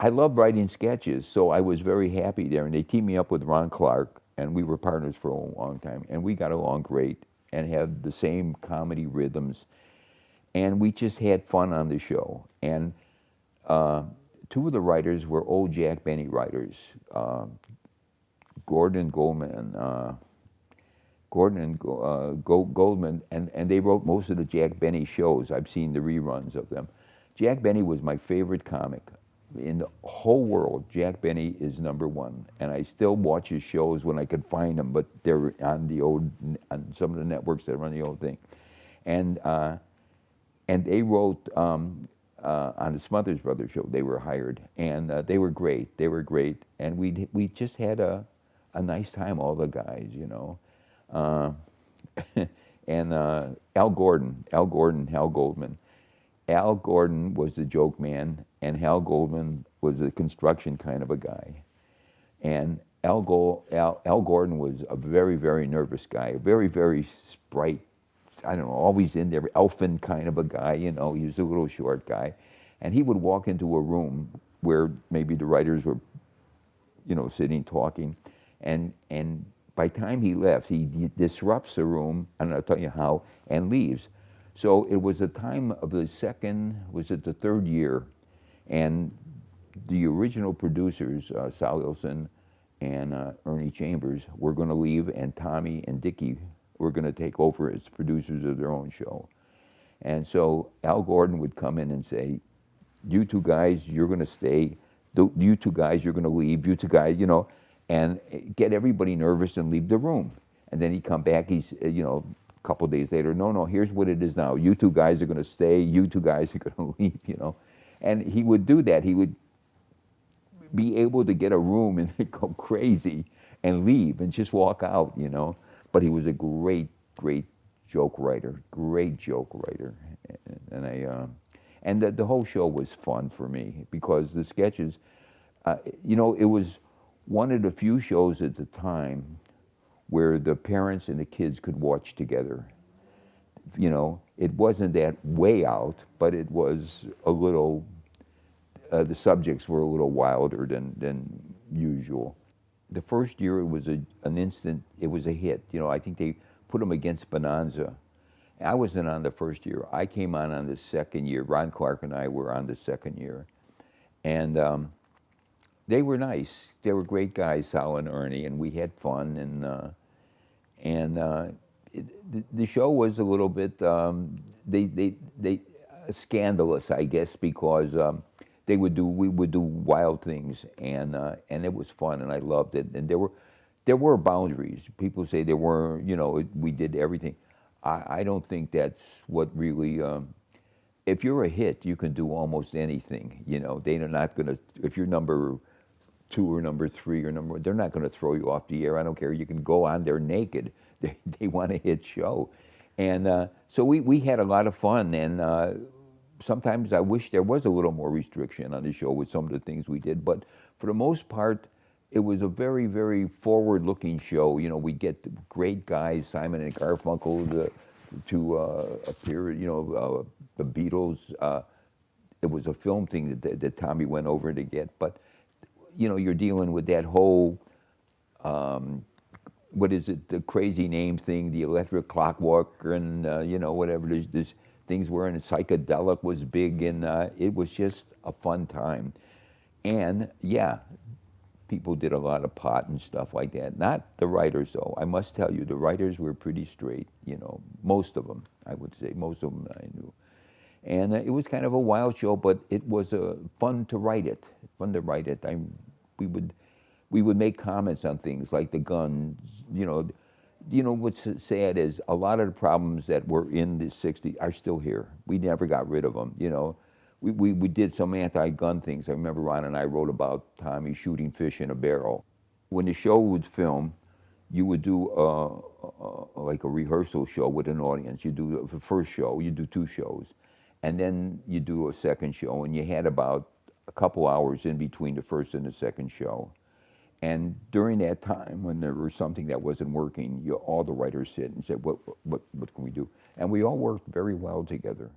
I love writing sketches, so I was very happy there. And they teamed me up with Ron Clark, and we were partners for a long time. And we got along great and had the same comedy rhythms. And we just had fun on the show. And uh, two of the writers were old Jack Benny writers, Gordon Goldman, Goldman, and they wrote most of the Jack Benny shows. I've seen the reruns of them. Jack Benny was my favorite comic. In the whole world, Jack Benny is number one, and I still watch his shows when I can find them, but they're on the old, on some of the networks that run the old thing. And, uh, and they wrote on the Smothers Brothers show. They were hired, and they were great. They were great, and we just had a nice time, all the guys, you know. Uh, and Hal Goldman. Al Gordon was the joke man, and Hal Goldman was the construction kind of a guy. And Al Gordon was a very, very nervous guy, very, very sprite, I don't know, always in there, elfin kind of a guy, you know, he was a little short guy. And he would walk into a room where maybe the writers were, you know, sitting talking, and by the time he left, he disrupts the room, and I'll tell you how, and leaves. So it was the time of the second, was it the third year, and the original producers, Sal Ilson and Ernie Chambers, were going to leave, and Tommy and Dickie were going to take over as producers of their own show. And so Al Gordon would come in and say, you two guys, you're going to stay. You two guys, you're going to leave. You two guys, you know, and get everybody nervous and leave the room. And then he'd come back, he's, you know, a couple of days later, no, here's what it is now. You two guys are going to stay. You two guys are going to leave, you know. And he would do that. He would be able to get a room and go crazy and leave and just walk out, you know. But he was a great, great joke writer, great joke writer. And the whole show was fun for me because the sketches, you know, it was one of the few shows at the time where the parents and the kids could watch together. You know, it wasn't that way out, but it was a little, the subjects were a little wilder than usual. The first year it was an instant, it was a hit. You know, I think they put them against Bonanza. I wasn't on the first year. I came on the second year. Ron Clark and I were on the second year. And they were nice. They were great guys, Sal and Ernie, and we had fun. The show was a little bit scandalous, I guess, because we would do wild things, and it was fun, and I loved it. And there were boundaries. People say there were, you know, we did everything. I don't think that's what really. If you're a hit, you can do almost anything. You know, they're not going to. If you're number 2 or number 3 or number, they're not going to throw you off the air. I don't care. You can go on there naked. They want a hit show, and so we had a lot of fun. And sometimes I wish there was a little more restriction on the show with some of the things we did. But for the most part, it was a very, very forward-looking show. You know, we get great guys, Simon and Garfunkel, to appear. You know, the Beatles. It was a film thing that Tommy went over to get. But you know, you're dealing with that whole. What is it? The crazy name thing, the electric clockwork, and you know, whatever. There's things were, and psychedelic was big, and it was just a fun time. And yeah, people did a lot of pot and stuff like that. Not the writers, though. I must tell you, the writers were pretty straight. You know, most of them, I would say, most of them I knew. And it was kind of a wild show, but it was fun to write it. Fun to write it. We would make comments on things like the guns. You know what's sad is a lot of the problems that were in the '60s are still here. We never got rid of them. You know, we did some anti-gun things. I remember Ron and I wrote about Tommy shooting fish in a barrel. When the show would film, you would do like a rehearsal show with an audience. You do the first show, you do 2 shows, and then you do a second show, and you had about a couple hours in between the first and the second show. And during that time, when there was something that wasn't working, all the writers sit and said, what can we do? And we all worked very well together.